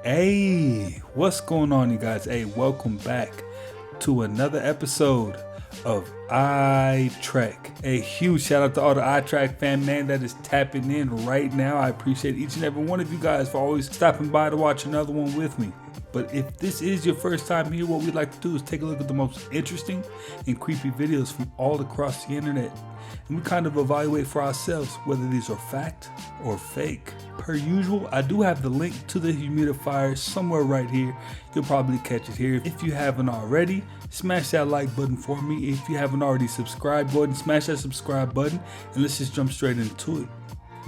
Hey, what's going on, you guys? Hey, welcome back to another episode of iTrack. A huge shout out to all the iTrack fan man that is tapping in right now. I appreciate each and every one of you guys for always stopping by to watch another one with me. But if this is your first time here, what we'd like to do is take a look at the most interesting and creepy videos from all across the internet. And we kind of evaluate for ourselves whether these are fact or fake. Per usual, I do have the link to the humidifier somewhere right here. You'll probably catch it here. If you haven't already, smash that like button for me. If you haven't already subscribed, go ahead and smash that subscribe button and let's just jump straight into it.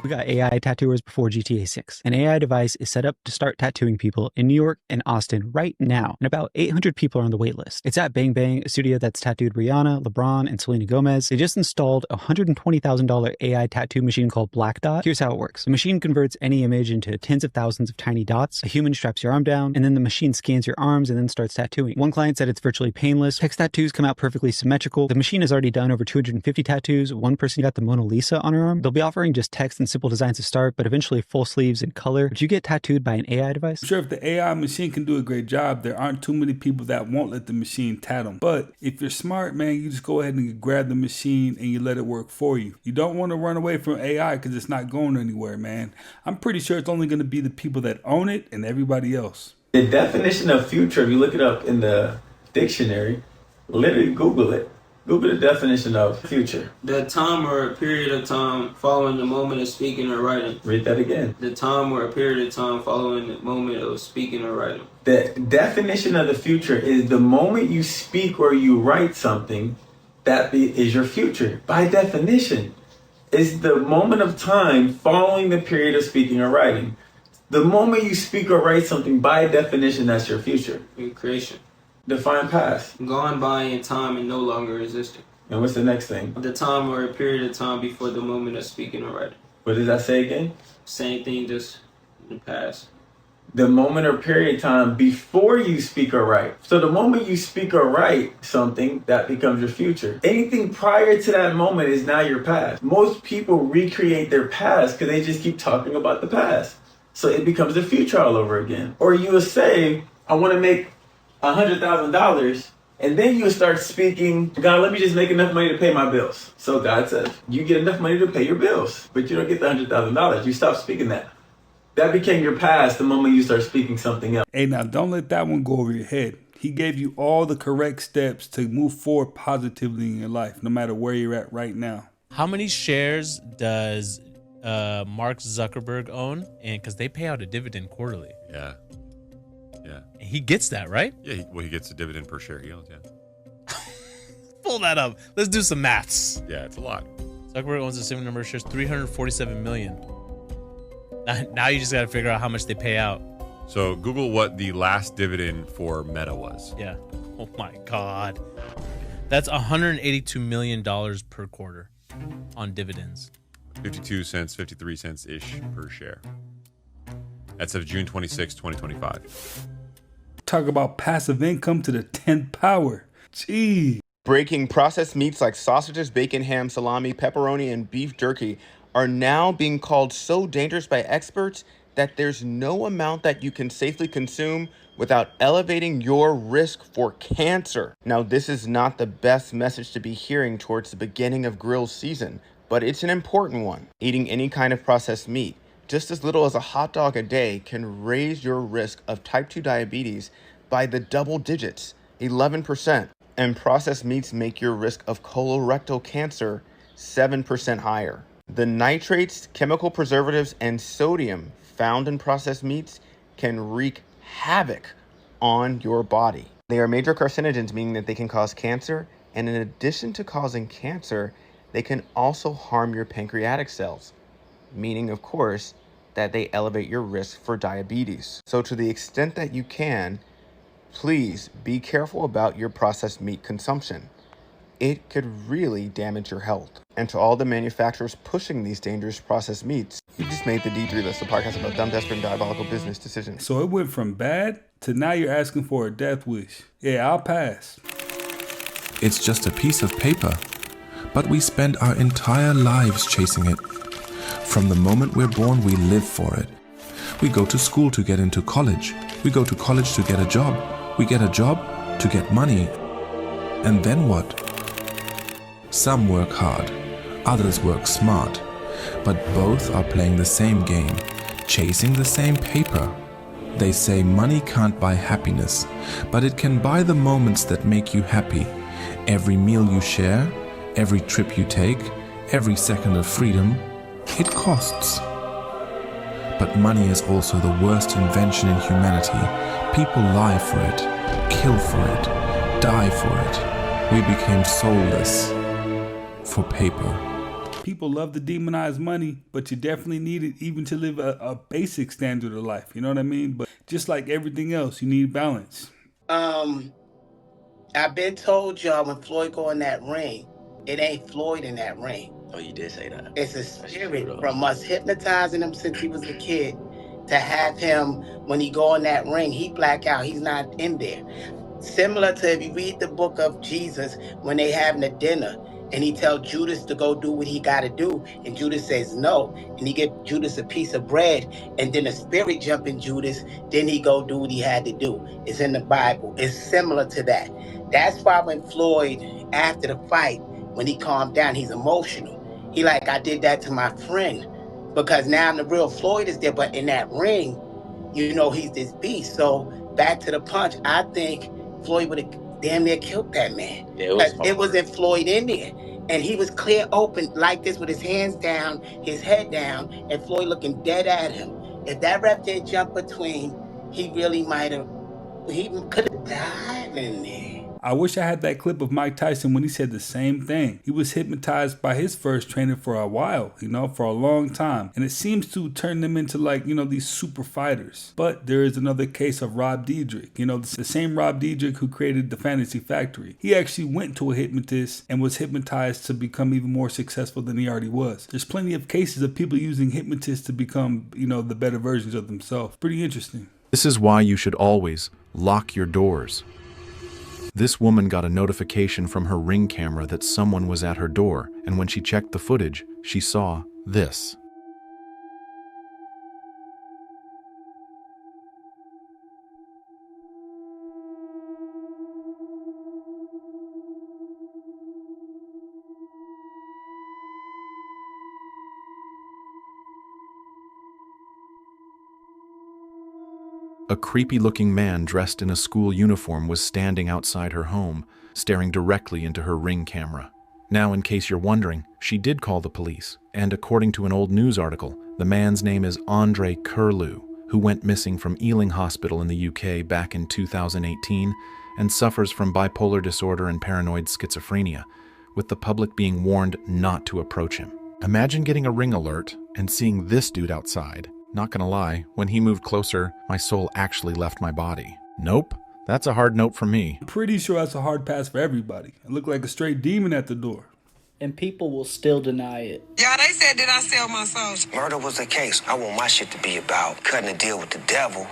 We got AI tattooers before GTA 6. An AI device is set up to start tattooing people in New York and Austin right now, and about 800 people are on the wait list. It's at Bang Bang, a studio that's tattooed Rihanna, LeBron, and Selena Gomez. They just installed a $120,000 AI tattoo machine called Black Dot. Here's how it works. The machine converts any image into tens of thousands of tiny dots. A human straps your arm down, and then the machine scans your arms and then starts tattooing. One client said it's virtually painless. Text tattoos come out perfectly symmetrical. The machine has already done over 250 tattoos. One person got the Mona Lisa on her arm. They'll be offering just text and simple designs to start, but eventually full sleeves and color. Would you get tattooed by an AI device? I'm sure if the AI machine can do a great job, there aren't too many people that won't let the machine tat them. But if you're smart, man, you just go ahead and grab the machine and you let it work for you. You don't want to run away from AI because it's not going anywhere, man. I'm pretty sure it's only going to be the people that own it and everybody else. The definition of future, if you look it up in the dictionary, literally Google it. Google the definition of future. The time or a period of time following the moment of speaking or writing. Read that again. The time or a period of time following the moment of speaking or writing. The definition of the future is the moment you speak or you write something, is your future. By definition, it's the moment of time following the period of speaking or writing. The moment you speak or write something, by definition, that's your future. Your creation. Define past. Gone by in time and no longer existing. And what's the next thing? The time or a period of time before the moment of speaking or writing. What does that say again? Same thing, just in the past. The moment or period of time before you speak or write. So the moment you speak or write something, that becomes your future. Anything prior to that moment is now your past. Most people recreate their past because they just keep talking about the past. So it becomes the future all over again. Or you will say, I want to make $100,000, and then you start speaking, God, let me just make enough money to pay my bills. So God says, you get enough money to pay your bills, but you don't get the $100,000. You stop speaking that. That became your past the moment you start speaking something else. Hey, now don't let that one go over your head. He gave you all the correct steps to move forward positively in your life, no matter where you're at right now. How many shares does Mark Zuckerberg own? And because they pay out a dividend quarterly. Yeah. He gets that, right? Yeah, he gets a dividend per share he owns, yeah. Pull that up. Let's do some maths. Yeah, it's a lot. Zuckerberg owns a similar number of shares, 347 million. Now you just got to figure out how much they pay out. So Google what the last dividend for Meta was. Yeah. Oh my God. That's $182 million per quarter on dividends. 52 cents, 53 cents-ish per share. That's of June 26, 2025. Talk about passive income to the 10th power. Gee. Breaking processed meats like sausages, bacon, ham, salami, pepperoni, and beef jerky are now being called so dangerous by experts that there's no amount that you can safely consume without elevating your risk for cancer. Now, this is not the best message to be hearing towards the beginning of grill season, but it's an important one. Eating any kind of processed meat, just as little as a hot dog a day, can raise your risk of type 2 diabetes by the double digits, 11%. And processed meats make your risk of colorectal cancer 7% higher. The nitrates, chemical preservatives, and sodium found in processed meats can wreak havoc on your body. They are major carcinogens, meaning that they can cause cancer, and in addition to causing cancer, they can also harm your pancreatic cells, meaning, of course, that they elevate your risk for diabetes. So to the extent that you can, please be careful about your processed meat consumption. It could really damage your health. And to all the manufacturers pushing these dangerous processed meats, you just made the D3 List, a podcast about dumb, desperate, and diabolical business decisions. So it went from bad to now you're asking for a death wish. Yeah, I'll pass. It's just a piece of paper, but we spend our entire lives chasing it. From the moment we're born, we live for it. We go to school to get into college. We go to college to get a job. We get a job to get money. And then what? Some work hard, others work smart, but both are playing the same game, chasing the same paper. They say money can't buy happiness, but it can buy the moments that make you happy. Every meal you share, every trip you take, every second of freedom, it costs. But money is also the worst invention in humanity. People lie for it, kill for it, die for it. We became soulless for paper. People love to demonize money, but you definitely need it even to live a basic standard of life. You know what I mean? But just like everything else, you need balance. I've been told y'all when Floyd go in that ring, it ain't Floyd in that ring. Oh, you did say that. It's a spirit from us hypnotizing him since he was a kid to have him, when he go in that ring, he black out. He's not in there. Similar to if you read the book of Jesus, when they having a dinner, and he tell Judas to go do what he got to do, and Judas says no, and he give Judas a piece of bread, and then the spirit jump in Judas, then he go do what he had to do. It's in the Bible. It's similar to that. That's why when Floyd, after the fight, when he calmed down, he's emotional. He like, I did that to my friend, because now the real Floyd is there, but in that ring, you know, he's this beast. So back to the punch, I think Floyd would have damn near killed that man. Yeah, it wasn't Floyd in there. And he was clear open like this with his hands down, his head down, and Floyd looking dead at him. If that ref didn't jump between, he really he could have died in there. I wish I had that clip of Mike Tyson when he said the same thing. He was hypnotized by his first trainer for a while, for a long time. And it seems to turn them into these super fighters. But there is another case of Rob Diedrich, the same Rob Diedrich who created the Fantasy Factory. He actually went to a hypnotist and was hypnotized to become even more successful than he already was. There's plenty of cases of people using hypnotists to become, the better versions of themselves. Pretty interesting. This is why you should always lock your doors. This woman got a notification from her Ring camera that someone was at her door, and when she checked the footage, she saw this. A creepy-looking man dressed in a school uniform was standing outside her home, staring directly into her Ring camera. Now, in case you're wondering, she did call the police, and according to an old news article, the man's name is Andre Curlew, who went missing from Ealing Hospital in the UK back in 2018 and suffers from bipolar disorder and paranoid schizophrenia, with the public being warned not to approach him. Imagine getting a Ring alert and seeing this dude outside. Not gonna lie, when he moved closer, my soul actually left my body. Nope, that's a hard note for me. I'm pretty sure that's a hard pass for everybody. It looked like a straight demon at the door. And people will still deny it. Yeah, they said, did I sell my soul? Murder was the case. I want my shit to be about cutting a deal with the devil,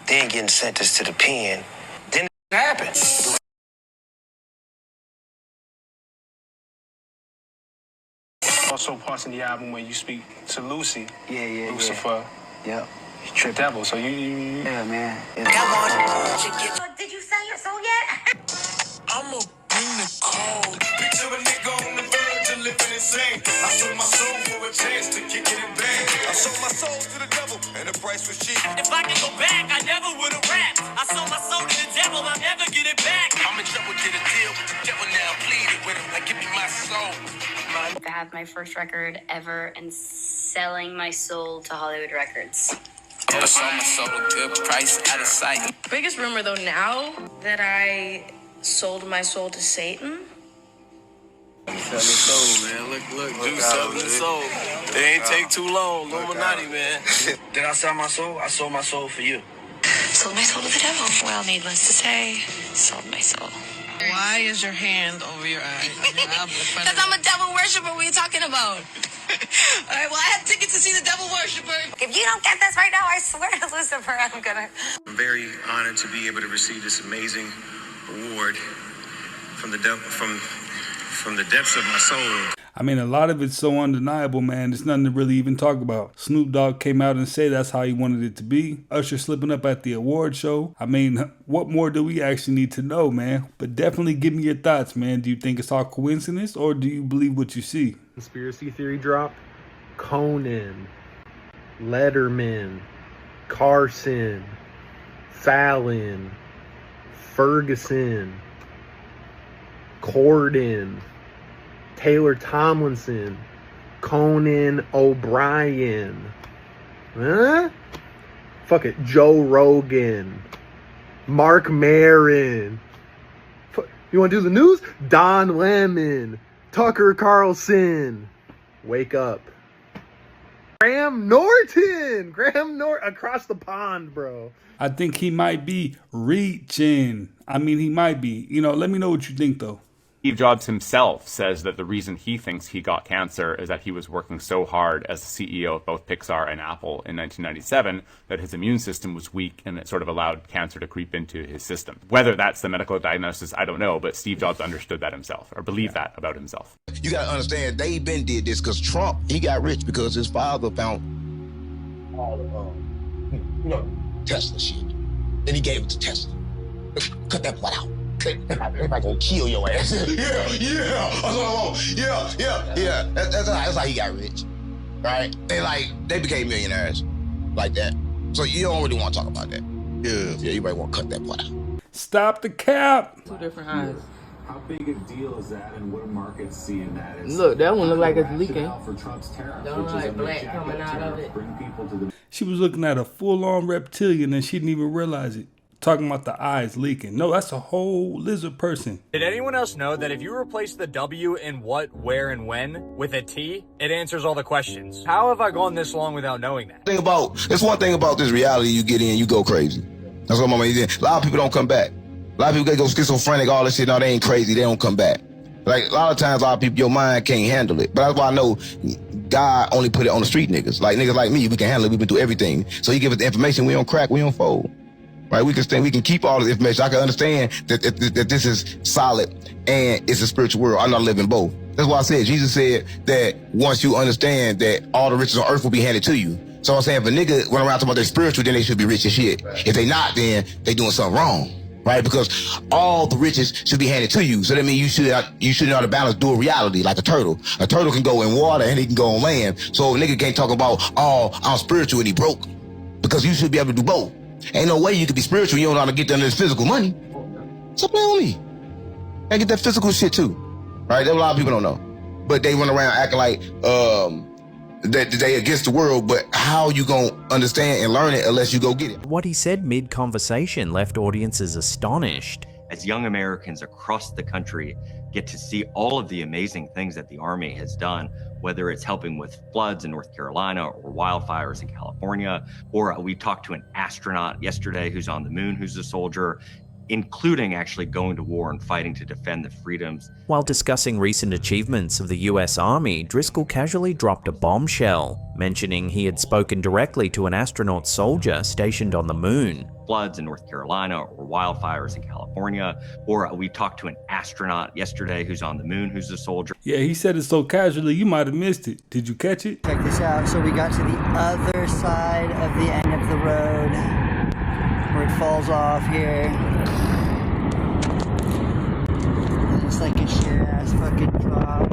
then getting sentenced to the pen. Then it happened. Also parts in the album where you speak to Lucy. Yeah. Lucifer. Yeah. The devil. So you. Yeah, man. Did you sell your soul yet? I'ma bring the cold. Picture a nigga on the verge of living insane. I sold my soul for a chance to kick it in bang. I sold my soul to the devil, and the price was cheap. If I could go back, I never would have rapped. I sold my soul to the devil, I'll never get it back. I'm in trouble, did a deal with the devil now. Pleaded with him, like, give me my soul. To have my first record ever and selling my soul to Hollywood Records. I sold my soul a good price, out of sight. Biggest rumor though now that I sold my soul to Satan. Selling soul, man. Look, Juice selling his soul. They ain't take too long, Illuminati, man. Did I sell my soul? I sold my soul for you. Sold my soul to the devil. Well, needless to say, sold my soul. Why is your hand over your eye? Because I'm a devil worshiper. What are you talking about? All right, well, I have tickets to see the devil worshiper. If you don't get this right now, I swear to Lucifer, I'm gonna. I'm very honored to be able to receive this amazing award from the depths of my soul. I mean, a lot of it's so undeniable, man. There's nothing to really even talk about. Snoop Dogg came out and said that's how he wanted it to be. Usher slipping up at the award show. I mean, what more do we actually need to know, man? But definitely give me your thoughts, man. Do you think it's all coincidence or do you believe what you see? Conspiracy theory drop. Conan, Letterman, Carson, Fallon, Ferguson, Corden, Taylor Tomlinson, Conan O'Brien, fuck it, Joe Rogan, Mark Maron. You want to do the news? Don Lemon, Tucker Carlson. Wake up. Graham Norton across the pond, bro. I think he might be reaching. I mean, he might be. You know, let me know what you think, though. Steve Jobs himself says that the reason he thinks he got cancer is that he was working so hard as the CEO of both Pixar and Apple in 1997 that his immune system was weak and it sort of allowed cancer to creep into his system. Whether that's the medical diagnosis, I don't know, but Steve Jobs understood that himself or believed that about himself. You got to understand, they been did this because Trump, he got rich because his father found all the, Tesla shit. Then he gave it to Tesla. Cut that butt out. Everybody gonna kill your ass. Yeah. That's what I want. Yeah. That's how he got rich, right? They became millionaires like that. So you don't really want to talk about that. Yeah. You might want to cut that part out. Stop the cap. Two different eyes. How big a deal is that, and what are markets seeing that as? Look, that one look like it's leaking. For Trump's tariff, don't look like black coming out of it. Bring people to the. She was looking at a full-on reptilian and she didn't even realize it. Talking about the eyes leaking. No, that's a whole lizard person. Did anyone else know that if you replace the W in what, where, and when with a T, it answers all the questions? How have I gone this long without knowing that? It's one thing about this reality you get in, you go crazy. That's what my mama did. A lot of people don't come back. A lot of people go schizophrenic, all this shit. No, they ain't crazy. They don't come back. Like, a lot of times, a lot of people, your mind can't handle it. But that's why I know God only put it on the street niggas. Like, niggas like me, we can handle it. We've been through everything. So he give us the information. We don't crack. We don't fold. Right, we can keep all this information. I can understand that this is solid and it's a spiritual world. I'm not living both. That's why I said, Jesus said that once you understand that all the riches on earth will be handed to you. So I'm saying if a nigga run around talking about they're spiritual, then they should be rich as shit. If they not, then they doing something wrong. Right? Because all the riches should be handed to you. So that means you should know how to balance dual reality like a turtle. A turtle can go in water and he can go on land. So a nigga can't talk about, I'm spiritual and he broke. Because you should be able to do both. Ain't no way you could be spiritual. You don't know how to get this physical money. Stop playing with me. I get that physical shit too. Right? That a lot of people don't know. But they run around acting like that they against the world, but how you gonna understand and learn it unless you go get it? What he said mid-conversation left audiences astonished. As young Americans across the country get to see all of the amazing things that the Army has done, whether it's helping with floods in North Carolina or wildfires in California, or we talked to an astronaut yesterday who's on the moon, who's a soldier, including actually going to war and fighting to defend the freedoms. While discussing recent achievements of the US Army, Driscoll casually dropped a bombshell, mentioning he had spoken directly to an astronaut soldier stationed on the moon. Floods in North Carolina or wildfires in California, or we talked to an astronaut yesterday who's on the moon, who's a soldier. Yeah, he said it so casually, you might have missed it. Did you catch it? Check this out. So we got to the other side of the end of the road where it falls off here. And it's like a sheer ass fucking drop.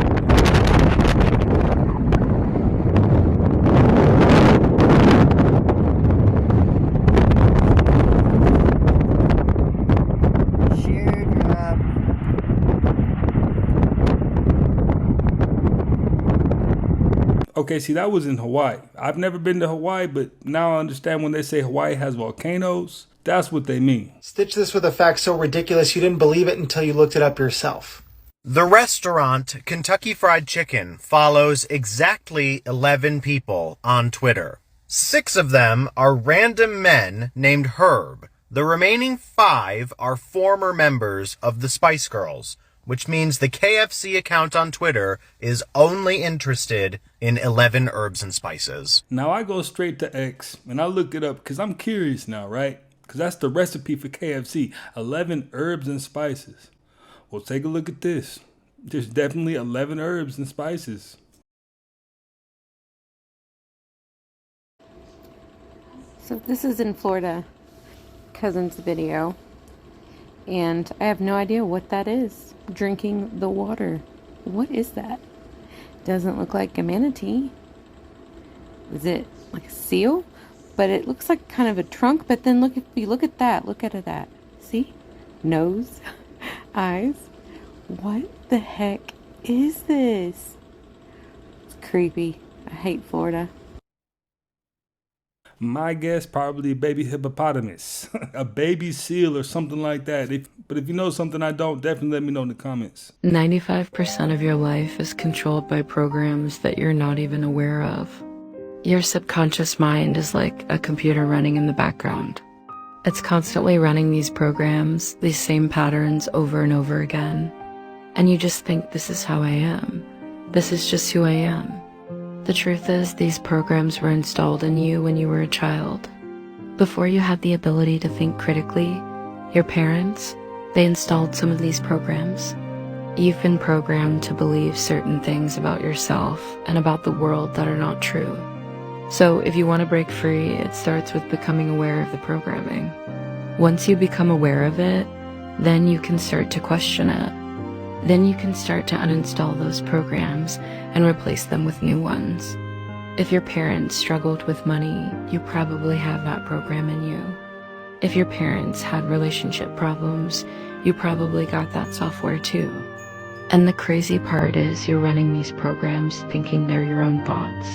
Okay, see, that was in Hawaii. I've never been to Hawaii, but now I understand when they say Hawaii has volcanoes, that's what they mean. Stitch this with a fact so ridiculous you didn't believe it until you looked it up yourself. The restaurant Kentucky Fried Chicken follows exactly 11 people on Twitter. 6 of them are random men named Herb. The remaining 5 are former members of the Spice Girls, which means the KFC account on Twitter is only interested in 11 herbs and spices. Now I go straight to X and I look it up because I'm curious now, right? Because that's the recipe for KFC, 11 herbs and spices. Well, take a look at this. There's definitely 11 herbs and spices. So this is in Florida, cousin's video, and I have no idea what that is. Drinking the water. What is that? Doesn't look like a manatee. Is it like a seal? But it looks like kind of a trunk, but then look, if you look at that, look at that. See? Nose, eyes. What the heck is this? It's creepy. I hate Florida. My guess, probably a baby hippopotamus, a baby seal or something like that. But if you know something I don't, definitely let me know in the comments. 95% of your life is controlled by programs that you're not even aware of. Your subconscious mind is like a computer running in the background. It's constantly running these programs, these same patterns over and over again. And you just think, this is how I am. This is just who I am. The truth is, these programs were installed in you when you were a child. Before you had the ability to think critically, your parents, they installed some of these programs. You've been programmed to believe certain things about yourself and about the world that are not true. So if you want to break free, it starts with becoming aware of the programming. Once you become aware of it, then you can start to question it. Then you can start to uninstall those programs and replace them with new ones. If your parents struggled with money, you probably have that program in you. If your parents had relationship problems, you probably got that software too. And the crazy part is you're running these programs thinking they're your own thoughts.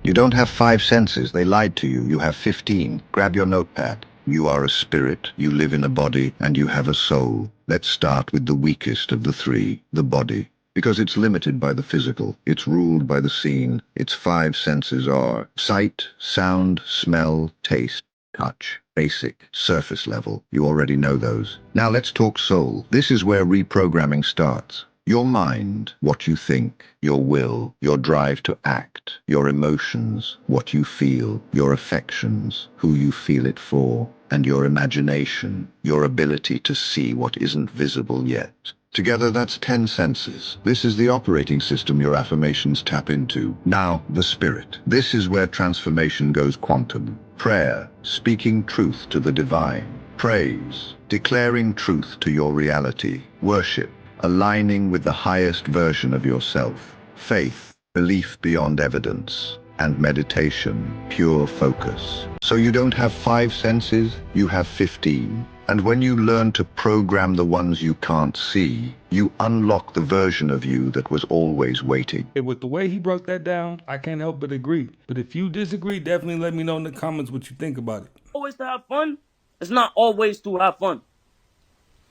You don't have 5 senses, they lied to you. You have 15. Grab your notepad. You are a spirit, you live in a body, and you have a soul. Let's start with the weakest of the 3, the body. Because it's limited by the physical, it's ruled by the seen. Its 5 senses are sight, sound, smell, taste, touch. Basic, surface level. You already know those. Now let's talk soul. This is where reprogramming starts. Your mind, what you think, your will, your drive to act, your emotions, what you feel, your affections, who you feel it for, and your imagination, your ability to see what isn't visible yet. Together, that's 10 senses. This is the operating system your affirmations tap into. Now, the spirit. This is where transformation goes quantum. Prayer, speaking truth to the divine. Praise, declaring truth to your reality. Worship, aligning with the highest version of yourself. Faith, belief beyond evidence. And meditation, pure focus. So you don't have 5 senses, you have 15. And when you learn to program the ones you can't see, you unlock the version of you that was always waiting. And with the way he broke that down, I can't help but agree. But if you disagree, definitely let me know in the comments what you think about it. Always to have fun? It's not always to have fun.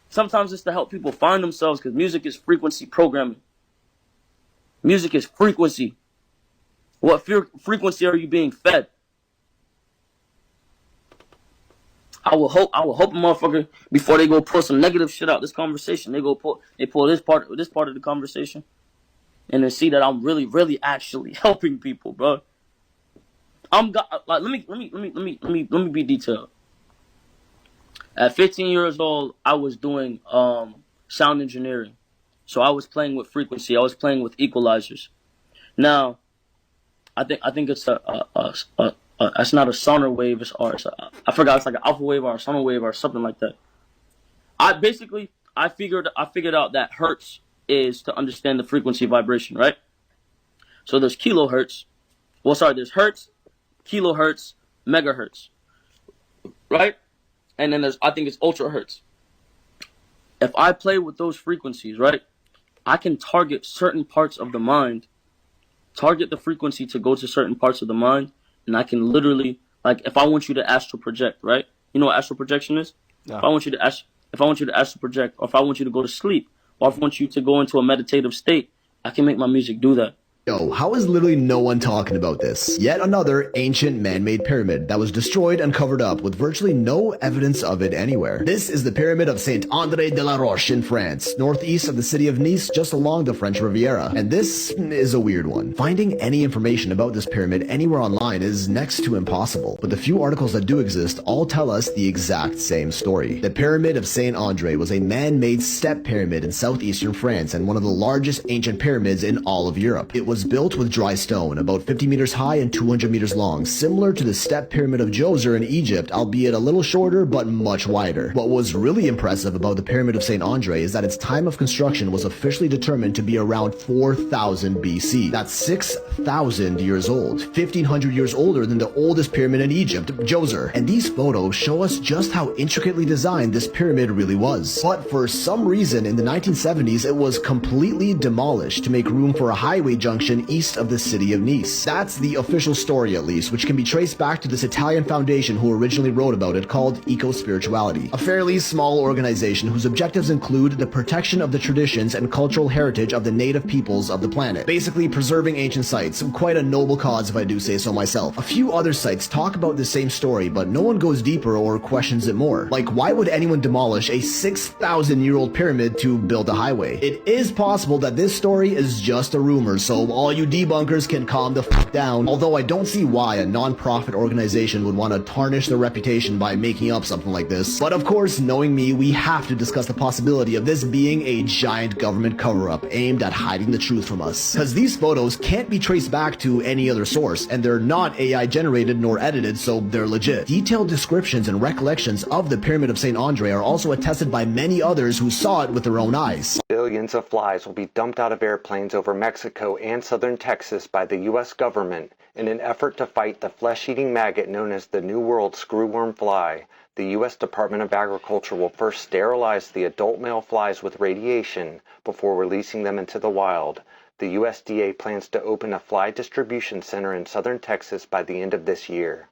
Sometimes it's to help people find themselves, because music is frequency programming. Music is frequency. What frequency are you being fed? I will hope a motherfucker, before they go pull some negative shit out this conversation, they pull this part of the conversation, and then see that I'm really actually helping people, bro. Let me be detailed. At 15 years old, I was doing sound engineering. So I was playing with frequency. I was playing with equalizers. Now, I think it's it's not a sonar wave. I forgot. It's like an alpha wave or a sonar wave or something like that. I figured out that hertz is to understand the frequency vibration, right? So there's kilohertz. Well, sorry, there's hertz, kilohertz, megahertz, right? And then I think it's ultra hertz. If I play with those frequencies, right, I can target certain parts of the mind, target the frequency to go to certain parts of the mind, and I can literally, like, if I want you to astral project, right? You know what astral projection is? Yeah. If I want you to astral project, or if I want you to go to sleep, or if I want you to go into a meditative state, I can make my music do that. Yo, how is literally no one talking about this? Yet another ancient man-made pyramid that was destroyed and covered up with virtually no evidence of it anywhere. This is the pyramid of Saint Andre de la Roche in France, northeast of the city of Nice, just along the French Riviera. And this is a weird one. Finding any information about this pyramid anywhere online is next to impossible, but the few articles that do exist all tell us the exact same story. The pyramid of Saint Andre was a man-made step pyramid in southeastern France and one of the largest ancient pyramids in all of Europe. It was built with dry stone, about 50 meters high and 200 meters long, similar to the step pyramid of Djoser in Egypt, albeit a little shorter but much wider. What was really impressive about the pyramid of St. Andre is that its time of construction was officially determined to be around 4000 BC. That's 6,000 years old, 1500 years older than the oldest pyramid in Egypt, Djoser. And these photos show us just how intricately designed this pyramid really was. But for some reason in the 1970s, it was completely demolished to make room for a highway junction east of the city of Nice. That's the official story, at least, which can be traced back to this Italian foundation who originally wrote about it, called Eco-Spirituality, a fairly small organization whose objectives include the protection of the traditions and cultural heritage of the native peoples of the planet, basically preserving ancient sites. Quite a noble cause if I do say so myself. A few other sites talk about the same story, but no one goes deeper or questions it more. Like, why would anyone demolish a 6,000-year-old pyramid to build a highway? It is possible that this story is just a rumor, so all you debunkers can calm the f*** down, although I don't see why a non-profit organization would want to tarnish their reputation by making up something like this. But of course, knowing me, we have to discuss the possibility of this being a giant government cover-up aimed at hiding the truth from us. Because these photos can't be traced back to any other source, and they're not AI generated nor edited, so they're legit. Detailed descriptions and recollections of the Pyramid of St. Andre are also attested by many others who saw it with their own eyes. Billions of flies will be dumped out of airplanes over Mexico and southern Texas by the U.S. government in an effort to fight the flesh-eating maggot known as the New World screwworm fly. The U.S. Department of Agriculture will first sterilize the adult male flies with radiation before releasing them into the wild. The USDA plans to open a fly distribution center in southern Texas by the end of this year.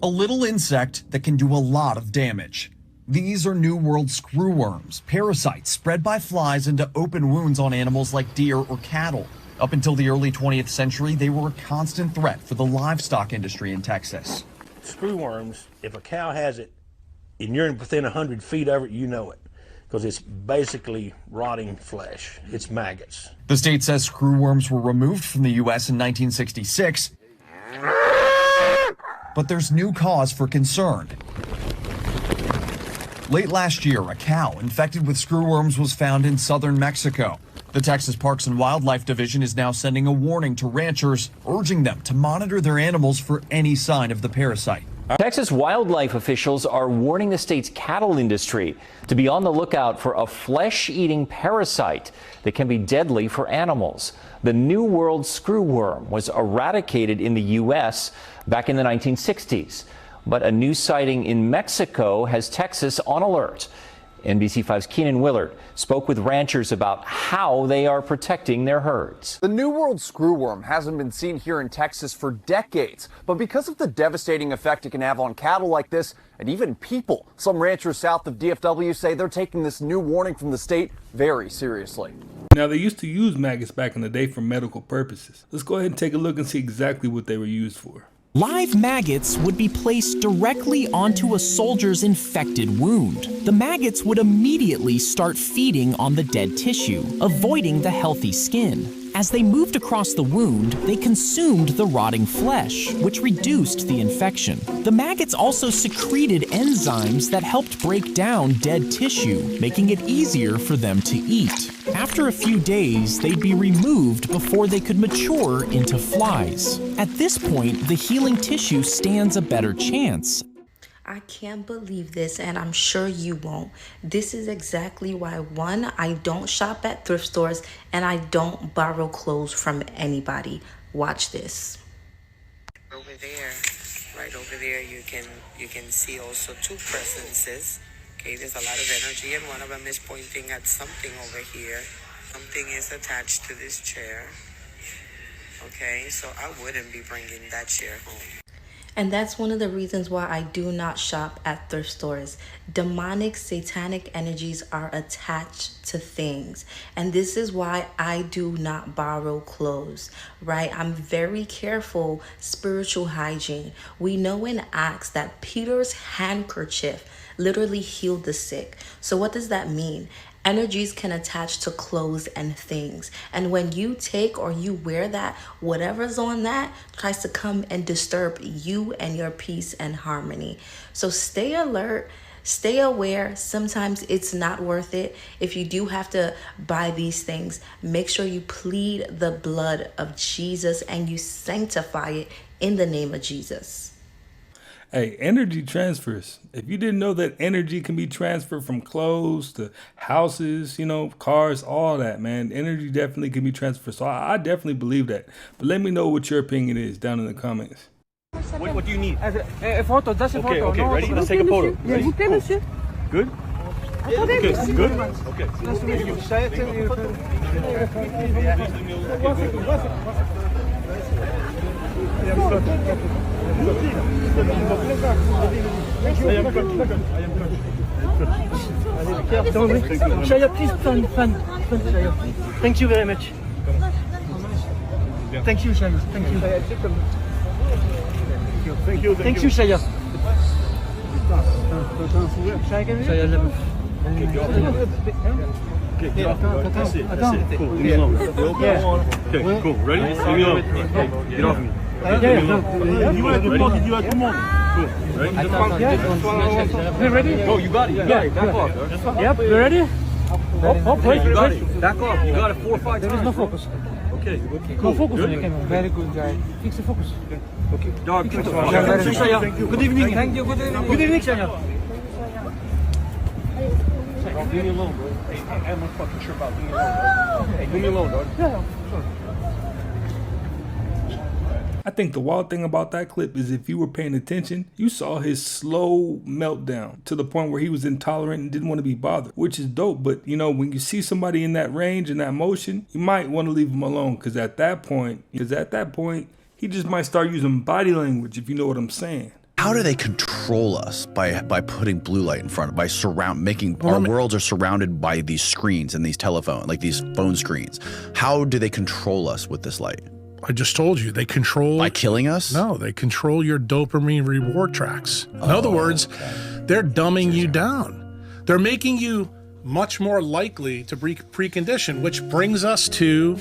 A little insect that can do a lot of damage. These are New World screwworms, parasites spread by flies into open wounds on animals like deer or cattle. Up until the early 20th century, they were a constant threat for the livestock industry in Texas. Screwworms, if a cow has it and you're within 100 feet of it, you know it, because it's basically rotting flesh. It's maggots. The state says screwworms were removed from the U.S. in 1966, but there's new cause for concern. Late last year, a cow infected with screwworms was found in southern Mexico. The Texas Parks and Wildlife Division is now sending a warning to ranchers, urging them to monitor their animals for any sign of the parasite. Texas wildlife officials are warning the state's cattle industry to be on the lookout for a flesh-eating parasite that can be deadly for animals. The New World screwworm was eradicated in the U.S. back in the 1960s, but a new sighting in Mexico has Texas on alert. NBC5's Keenan Willard spoke with ranchers about how they are protecting their herds. The New World screwworm hasn't been seen here in Texas for decades, but because of the devastating effect it can have on cattle like this and even people, some ranchers south of DFW say they're taking this new warning from the state very seriously. Now, they used to use maggots back in the day for medical purposes. Let's go ahead and take a look and see exactly what they were used for. Live maggots would be placed directly onto a soldier's infected wound. The maggots would immediately start feeding on the dead tissue, avoiding the healthy skin. As they moved across the wound, they consumed the rotting flesh, which reduced the infection. The maggots also secreted enzymes that helped break down dead tissue, making it easier for them to eat. After a few days, they'd be removed before they could mature into flies. At this point, the healing tissue stands a better chance. I can't believe this, and I'm sure you won't. This is exactly why, one, I don't shop at thrift stores, and I don't borrow clothes from anybody. Watch this. Over there, right over there, you can see also two presences. Okay, there's a lot of energy, and one of them is pointing at something over here. Something is attached to this chair. Okay, so I wouldn't be bringing that chair home. And that's one of the reasons why I do not shop at thrift stores. Demonic, satanic energies are attached to things. And this is why I do not borrow clothes, right? I'm very careful, spiritual hygiene. We know in Acts that Peter's handkerchief literally healed the sick. So what does that mean? Energies can attach to clothes and things. And when you take or you wear that, whatever's on that tries to come and disturb you and your peace and harmony. So stay alert, stay aware. Sometimes it's not worth it. If you do have to buy these things, make sure you plead the blood of Jesus and you sanctify it in the name of Jesus. Hey, energy transfers. If you didn't know that energy can be transferred from clothes to houses, cars, all that, man. Energy definitely can be transferred. So I definitely believe that. But let me know what your opinion is down in the comments. What do you need? A photo, just a photo. Okay, ready? Let's take a photo. Ready? Cool. Good? Okay, good? Okay. Nice to meet you. Say it to you. Shaya, please fan. Thank you very much. Thank you, Shaya. Thank you. Thank you, Shaya. Shaya, okay, get off. That's it. Cool. Leave me alone. Okay, cool. Ready? Leave me alone. Get off me. You are good morning. Cool. Ready? Ready? No, you got it. Back off. Yep, you ready? Wait. You got it. Back off. You got it 4 or 5 times. There is no focus. Okay. No focus on your camera. Very good, guy. Fix the focus. Okay. Dog. Thank you. Good evening. Thank you. Good evening, Shaya. Leave me alone, bro. Hey, I'm not fucking sure about leave me alone. Hey, leave me alone, dog. Yeah, sure. I think the wild thing about that clip is if you were paying attention, you saw his slow meltdown to the point where he was intolerant and didn't want to be bothered, which is dope. But when you see somebody in that range and that motion, you might want to leave him alone because at that point, he just might start using body language, if you know what I'm saying. How do they control us by putting blue light in front, making our worlds are surrounded by these screens and these these phone screens? How do they control us with this light? I just told you, they control... By killing us? No, they control your dopamine reward tracks. In other words, they're dumbing you down. They're making you much more likely to be preconditioned, which brings us to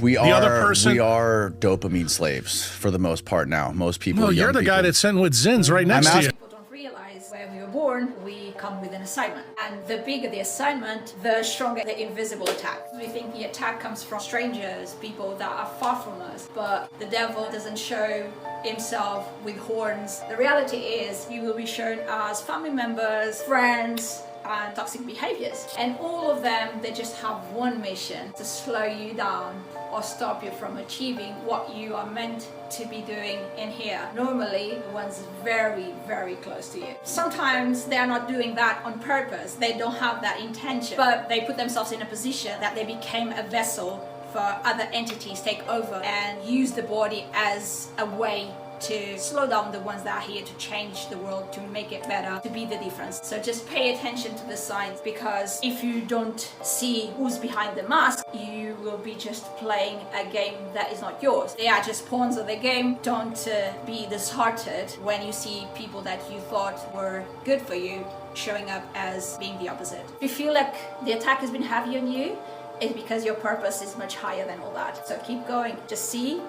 the other person. We are dopamine slaves for the most part now. Most people. No, you're the guy that's sitting with Zins right next to you. People don't realize when we were born, we come with an assignment. And the bigger the assignment, the stronger the invisible attack. We think the attack comes from strangers, people that are far from us. But the devil doesn't show himself with horns. The reality is he will be shown as family members, friends, and toxic behaviors, and all of them, they just have one mission: to slow you down or stop you from achieving what you are meant to be doing in here. Normally the ones very, very close to you. Sometimes they are not doing that on purpose, they don't have that intention, but they put themselves in a position that they became a vessel for other entities take over and use the body as a way to slow down the ones that are here to change the world, to make it better, to be the difference. So just pay attention to the signs, because if you don't see who's behind the mask, you will be just playing a game that is not yours. They are just pawns of the game. Don't be disheartened when you see people that you thought were good for you showing up as being the opposite. If you feel like the attack has been heavy on you, it's because your purpose is much higher than all that. So keep going. Just see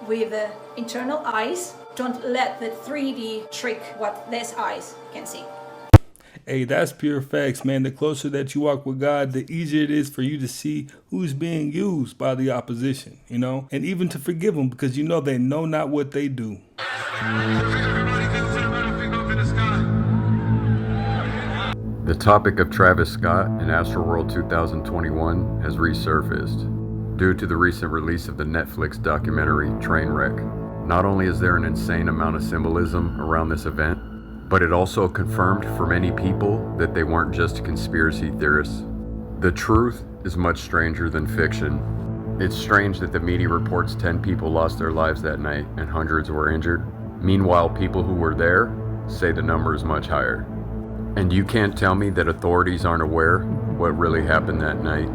with the internal eyes. Don't let the 3D trick what this eyes can see. Hey, that's pure facts, man. The closer that you walk with God, the easier it is for you to see who's being used by the opposition, and even to forgive them, because they know not what they do. The topic of Travis Scott and AstroWorld 2021 has resurfaced due to the recent release of the Netflix documentary Trainwreck. Not only is there an insane amount of symbolism around this event, but it also confirmed for many people that they weren't just conspiracy theorists. The truth is much stranger than fiction. It's strange that the media reports 10 people lost their lives that night and hundreds were injured, Meanwhile, people who were there say the number is much higher. And you can't tell me that authorities aren't aware what really happened that night.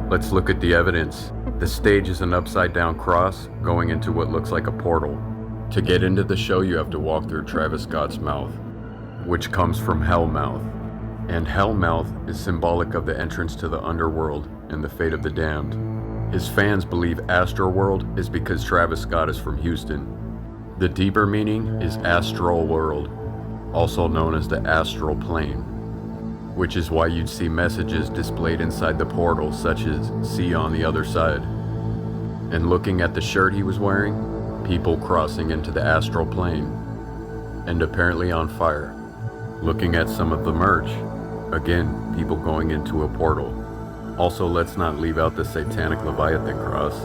Let's look at the evidence. The stage is an upside-down cross going into what looks like a portal. To get into the show, you have to walk through Travis Scott's mouth, which comes from Hell Mouth. And Hell Mouth is symbolic of the entrance to the underworld and the fate of the damned. His fans believe AstroWorld is because Travis Scott is from Houston. The deeper meaning is AstroWorld, also known as the astral plane, which is why you'd see messages displayed inside the portal, such as "see you on the other side." And looking at the shirt he was wearing, people crossing into the astral plane, and apparently on fire. Looking at some of the merch, again, people going into a portal. Also, let's not leave out the satanic Leviathan cross.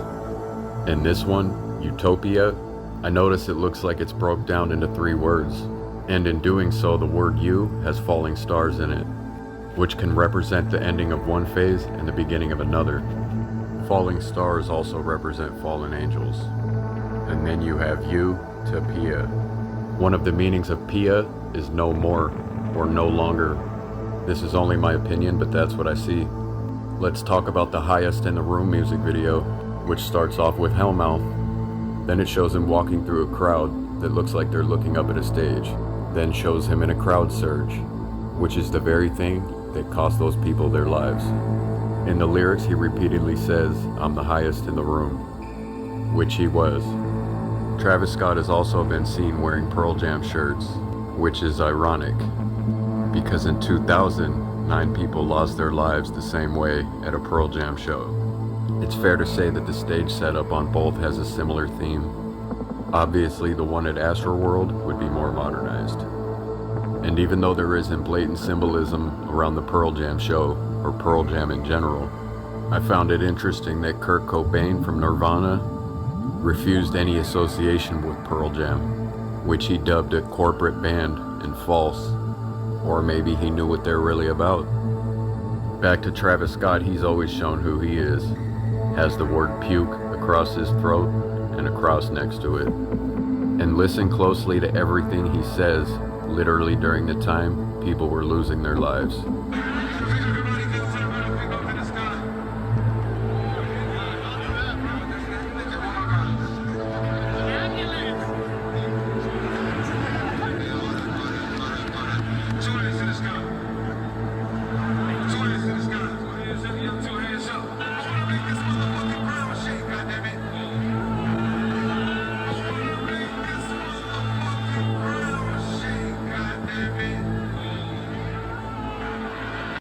In this one, Utopia, I notice it looks like it's broke down into 3 words, and in doing so, the word "you" has falling stars in it, which can represent the ending of one phase and the beginning of another. Falling stars also represent fallen angels. And then you have Utopia. One of the meanings of Pia is no more, or no longer. This is only my opinion, but that's what I see. Let's talk about the highest in the room music video, which starts off with Hellmouth. Then it shows him walking through a crowd that looks like they're looking up at a stage. Then shows him in a crowd surge, which is the very thing that cost those people their lives. In the lyrics, he repeatedly says, "I'm the highest in the room," which he was. Travis Scott has also been seen wearing Pearl Jam shirts, which is ironic, because in 2000, 9 people lost their lives the same way at a Pearl Jam show. It's fair to say that the stage setup on both has a similar theme. Obviously, the one at AstroWorld would be more modernized. And even though there isn't blatant symbolism around the Pearl Jam show, or Pearl Jam in general, I found it interesting that Kurt Cobain from Nirvana refused any association with Pearl Jam, which he dubbed a corporate band and false. Or maybe he knew what they're really about. Back to Travis Scott, he's always shown who he is. Has the word puke across his throat and a cross next to it. And listen closely to everything he says, literally during the time people were losing their lives.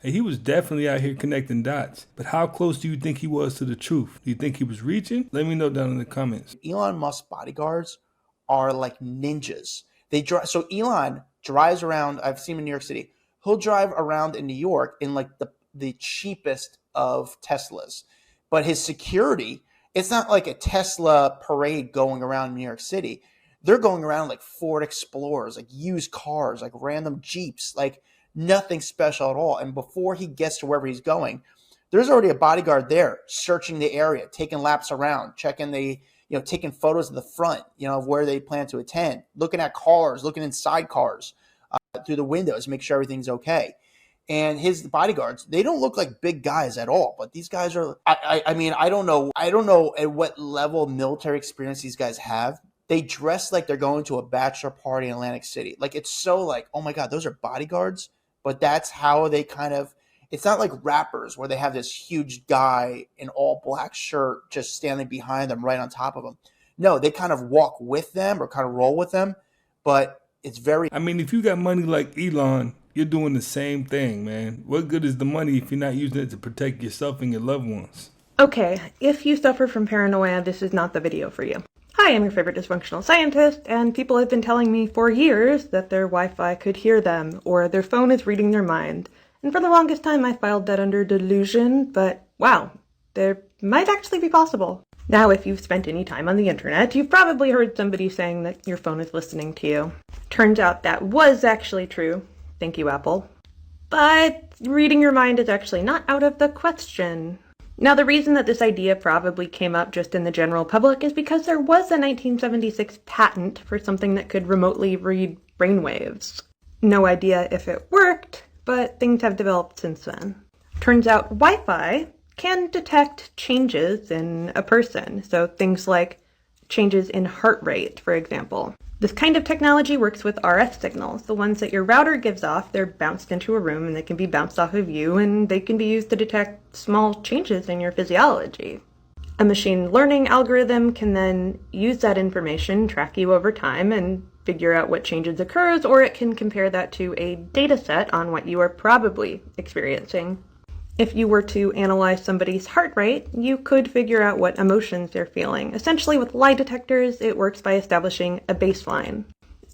And he was definitely out here connecting dots. But how close do you think he was to the truth? Do you think he was reaching? Let me know down in the comments. Elon Musk bodyguards are like ninjas. They drive. So Elon drives around. I've seen him in New York City. He'll drive around in New York in like the cheapest of Teslas. But his security, it's not like a Tesla parade going around New York City. They're going around like Ford Explorers, like used cars, like random Jeeps, like nothing special at all. And before he gets to wherever he's going, there's already a bodyguard there searching the area, taking laps around, checking taking photos of the front, of where they plan to attend, looking at cars, looking inside cars through the windows, make sure everything's okay. And his bodyguards, they don't look like big guys at all, but these guys are, I mean, I don't know at what level of military experience these guys have. They dress like they're going to a bachelor party in Atlantic City. Like, it's so like, oh my God, those are bodyguards. But that's how they kind of, it's not like rappers where they have this huge guy in all black shirt just standing behind them, right on top of them. No, they kind of walk with them or kind of roll with them. But it's very... I mean, if you got money like Elon, you're doing the same thing, man. What good is the money if you're not using it to protect yourself and your loved ones? Okay, if you suffer from paranoia, this is not the video for you. Hi, I'm your favorite dysfunctional scientist, and people have been telling me for years that their Wi-Fi could hear them, or their phone is reading their mind. And for the longest time I filed that under delusion, but wow, there might actually be possible. Now, if you've spent any time on the internet, you've probably heard somebody saying that your phone is listening to you. Turns out that was actually true. Thank you, Apple. But reading your mind is actually not out of the question. Now, the reason that this idea probably came up just in the general public is because there was a 1976 patent for something that could remotely read brainwaves. No idea if it worked, but things have developed since then. Turns out Wi-Fi can detect changes in a person, so things like changes in heart rate, for example. This kind of technology works with RF signals. The ones that your router gives off, they're bounced into a room and they can be bounced off of you, and they can be used to detect small changes in your physiology. A machine learning algorithm can then use that information, track you over time, and figure out what changes occurs, or it can compare that to a data set on what you are probably experiencing. If you were to analyze somebody's heart rate, you could figure out what emotions they're feeling. Essentially, with lie detectors, it works by establishing a baseline.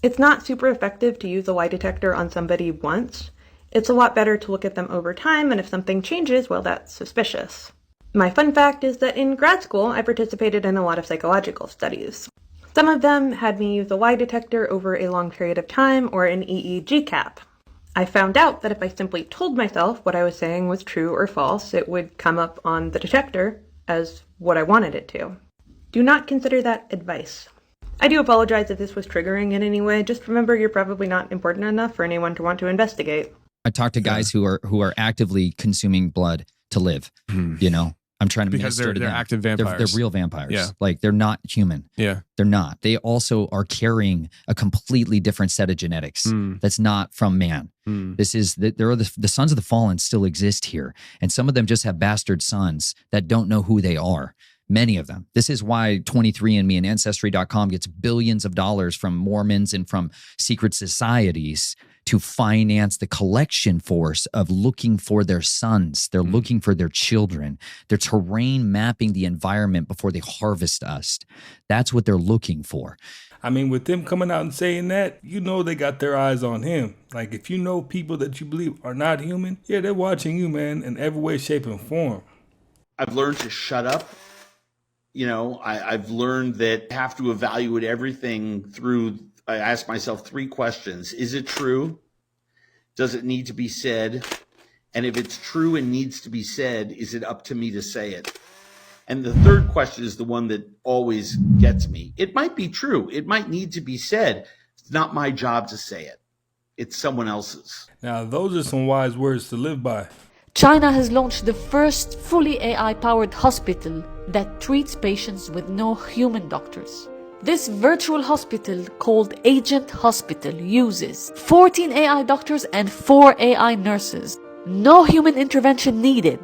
It's not super effective to use a lie detector on somebody once. It's a lot better to look at them over time, and if something changes, well, that's suspicious. My fun fact is that in grad school, I participated in a lot of psychological studies. Some of them had me use a lie detector over a long period of time, or an EEG cap. I found out that if I simply told myself what I was saying was true or false, it would come up on the detector as what I wanted it to. Do not consider that advice. I do apologize if this was triggering in any way. Just remember you're probably not important enough for anyone to want to investigate. I talk to guys who are actively consuming blood to live, you know? I'm trying to because they're active vampires. They're real vampires. Yeah. Like they're not human. Yeah. They're not. They also are carrying a completely different set of genetics that's not from man. This is the sons of the fallen still exist here, and some of them just have bastard sons that don't know who they are. Many of them. This is why 23andMe and Ancestry.com gets billions of dollars from Mormons and from secret societies to finance the collection force of looking for their sons. They're looking for their children. They're terrain mapping the environment before they harvest us. That's what they're looking for. I mean, with them coming out and saying that, you know they got their eyes on him. Like, if you know people that you believe are not human, yeah, they're watching you, man, in every way, shape, and form. I've learned to shut up. You know, I've learned that I have to evaluate everything through, I ask myself 3 questions. Is it true? Does it need to be said? And if it's true and needs to be said, is it up to me to say it? And the third question is the one that always gets me. It might be true. It might need to be said. It's not my job to say it. It's someone else's. Now, those are some wise words to live by. China has launched the first fully AI-powered hospital that treats patients with no human doctors. This virtual hospital, called Agent Hospital, uses 14 AI doctors and 4 AI nurses. No human intervention needed.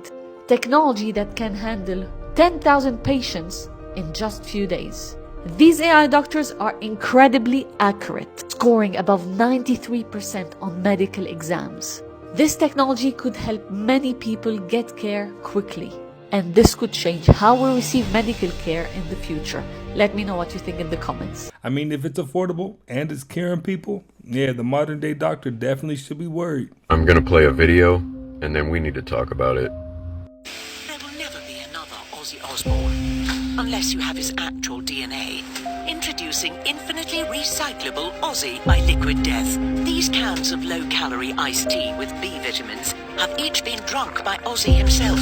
Technology that can handle 10,000 patients in just few days. These AI doctors are incredibly accurate, scoring above 93% on medical exams. This technology could help many people get care quickly, and this could change how we receive medical care in the future. Let me know what you think in the comments. I mean, if it's affordable and it's caring people, yeah, the modern day doctor definitely should be worried. I'm gonna play a video, and then we need to talk about it. There will never be another Ozzy Osbourne, unless you have his actual DNA. Introducing infinitely recyclable Ozzy by Liquid Death. These cans of low-calorie iced tea with B vitamins have each been drunk by Ozzy himself.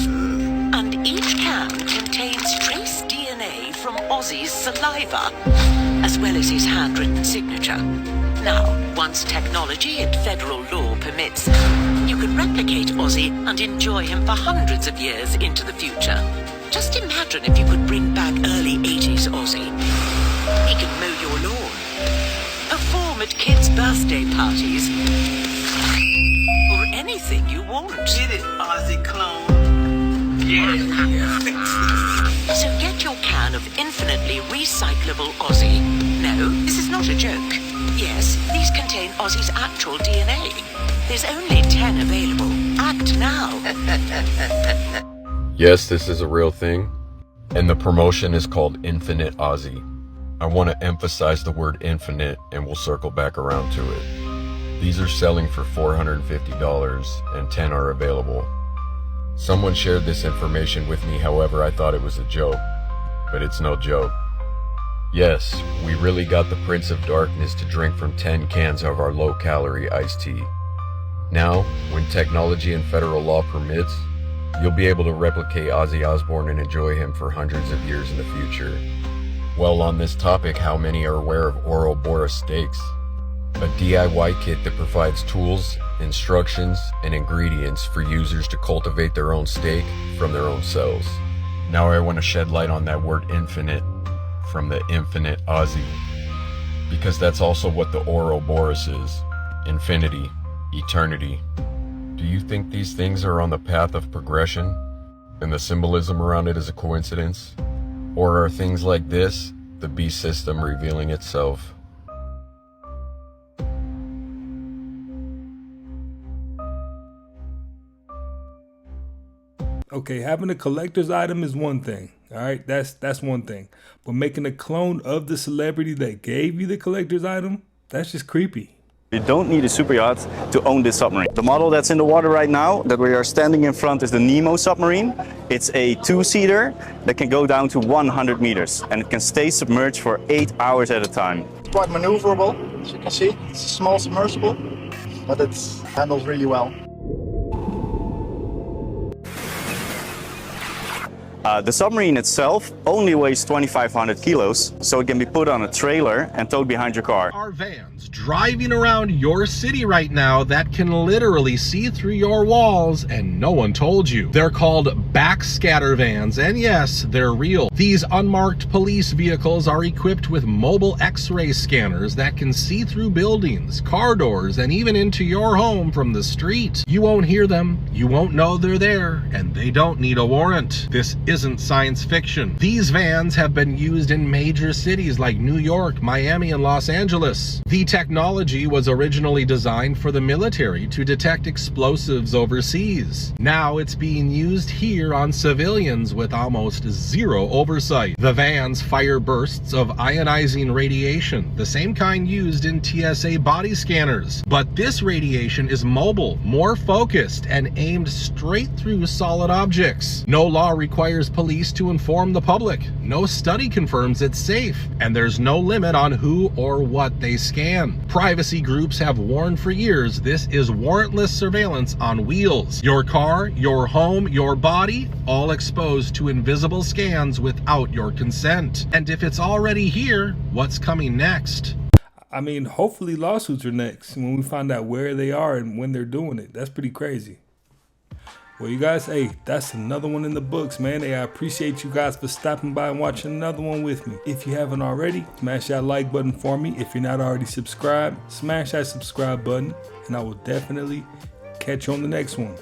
And each can contains trace DNA from Ozzy's saliva, as well as his handwritten signature. Now, once technology and federal law permits, you can replicate Ozzy and enjoy him for hundreds of years into the future. Just imagine if you could bring back early 80s Ozzy. He can mow your lawn, perform at kids' birthday parties, or anything you want. Get it, Ozzy clone. Yeah. So get your can of infinitely recyclable Ozzy. No, this is not a joke. Yes, these contain Ozzy's actual DNA. There's only 10 available. Act now. Yes, this is a real thing, and the promotion is called Infinite Ozzy. I want to emphasize the word infinite, and we'll circle back around to it. These are selling for $450, and 10 are available. Someone shared this information with me, however, I thought it was a joke, but it's no joke. Yes, we really got the Prince of Darkness to drink from 10 cans of our low-calorie iced tea. Now, when technology and federal law permits, you'll be able to replicate Ozzy Osbourne and enjoy him for hundreds of years in the future. Well, on this topic, how many are aware of Ouroboros steaks? A DIY kit that provides tools, instructions, and ingredients for users to cultivate their own steak from their own cells. Now I want to shed light on that word infinite, from the infinite Ozzy, because that's also what the Ouroboros is. Infinity, eternity. Do you think these things are on the path of progression, and the symbolism around it is a coincidence? Or are things like this the beast system revealing itself? Okay, having a collector's item is one thing. All right, that's one thing. But making a clone of the celebrity that gave you the collector's item, that's just creepy. You don't need a super yacht to own this submarine. The model that's in the water right now that we are standing in front is the Nemo submarine. It's a two-seater that can go down to 100 meters and it can stay submerged for 8 hours at a time. It's quite maneuverable, as you can see. It's a small submersible, but it handles really well. The submarine itself only weighs 2,500 kilos, so it can be put on a trailer and towed behind your car. Are vans driving around your city right now that can literally see through your walls and no one told you? They're called backscatter vans, and yes, they're real. These unmarked police vehicles are equipped with mobile X-ray scanners that can see through buildings, car doors, and even into your home from the street. You won't hear them, you won't know they're there, and they don't need a warrant. This isn't science fiction. These vans have been used in major cities like New York, Miami, and Los Angeles. The technology was originally designed for the military to detect explosives overseas. Now it's being used here on civilians with almost zero oversight. The vans fire bursts of ionizing radiation, the same kind used in TSA body scanners. But this radiation is mobile, more focused, and aimed straight through solid objects. No law requires police to inform the public. No study confirms it's safe, and there's no limit on who or what they scan. Privacy groups have warned for years this is warrantless surveillance on wheels. Your car, your home, your body, all exposed to invisible scans without your consent. And if it's already here, what's coming next? I mean, hopefully lawsuits are next when we find out where they are and when they're doing it. That's pretty crazy. Well, you guys, hey, that's another one in the books, man. Hey, I appreciate you guys for stopping by and watching another one with me. If you haven't already, smash that like button for me. If you're not already subscribed, smash that subscribe button, and I will definitely catch you on the next one.